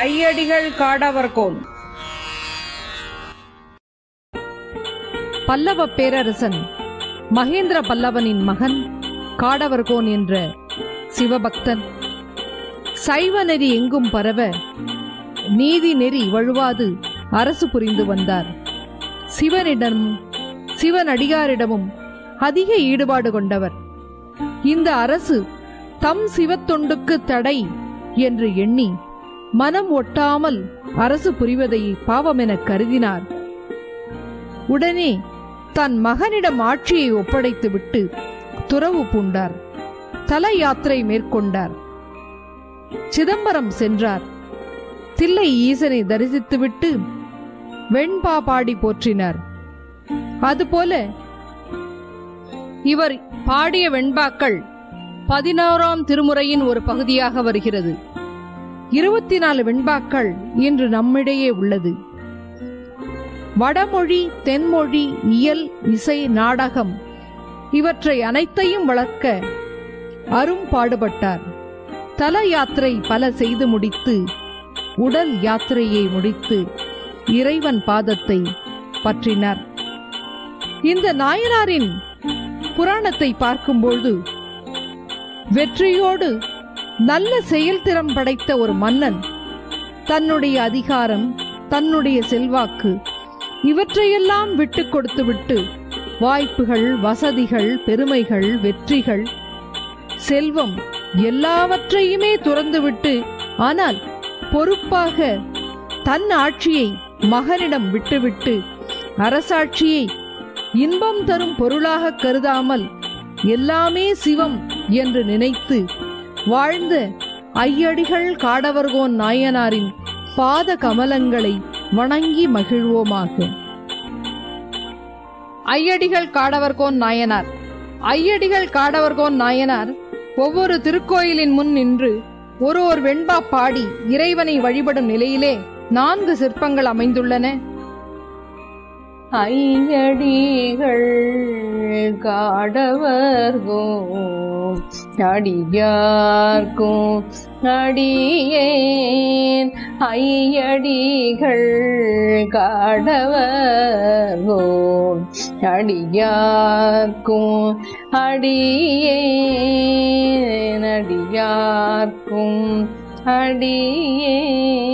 ஐயடிகள் காடவர்கோன். பல்லவ பேரரசன் மகேந்திர பல்லவனின் மகன் காடவர்கோன் என்ற சிவபக்தன் சைவ நெறி எங்கும் பரவ நீதி நெறி வழுவாது அரசு புரிந்து வந்தார். சிவனிடமும் சிவனடியாரிடமும் அதிக ஈடுபாடு கொண்டவர். இந்த அரசு தம் சிவத்தொண்டுக்கு தடை என்று எண்ணி மனம் ஒட்டாமல் அரசு புரிவதை பாவமென கருதினார். உடனே தன் மகனிடம் ஆட்சியை ஒப்படைத்துவிட்டு துறவு பூண்டார். தல யாத்திரை மேற்கொண்டார். சிதம்பரம் சென்றார். தில்லை ஈசனை தரிசித்துவிட்டு வெண்பா பாடி போற்றினார். அதுபோல இவர் பாடிய வெண்பாக்கள் 11ஆம் திருமுறையின் ஒரு பகுதியாக வருகிறது. 24 வெண்பாக்கள் இன்று நம்மிடையே உள்ளது. வடமொழி, தென்மொழி, இயல், இசை, நாடகம் இவற்றை அனைத்தையும் வளர்க்க அரும்பாடுபட்டார். தல யாத்திரை பல செய்து முடித்து உடல் யாத்திரையை முடித்து இறைவன் பாதத்தை பற்றினார். இந்த நாயனாரின் புராணத்தை பார்க்கும்போது வெற்றியோடு நல்ல செயல்திறம் படைத்த ஒரு மன்னன் தன்னுடைய அதிகாரம், தன்னுடைய செல்வாக்கு இவற்றையெல்லாம் விட்டு கொடுத்துவிட்டு வாய்ப்புகள், வசதிகள், பெருமைகள், வெற்றிகள், செல்வம் எல்லாவற்றையுமே துறந்துவிட்டு ஆனால் பொறுப்பாக தன் ஆட்சியை மகனிடம் விட்டுவிட்டு அரசாட்சியை இன்பம் தரும் பொருளாக கருதாமல் எல்லாமே சிவம் என்று நினைத்து வாழ்ந்த ஐயடிகள் காடவர்கோன் நாயனாரின் பாத கமலங்களை வணங்கி மகிழ்வோமாக. ஐயடிகள் காடவர்கோன் நாயனார். ஐயடிகள் காடவர்கோன் நாயனார் ஒவ்வொரு திருக்கோயிலின் முன் நின்று ஒரு வெண்பா பாடி இறைவனை வழிபடும் நிலையிலே 4 சிற்பங்கள் அமைந்துள்ளன. ஐயடிகள் காடவர்கோன் அடியார்க்கும் அடியேன். ஐயடிகள் காடவர்கோன் அடியார்க்கும் அடியேன். அடியார்க்கும் அடியேன்.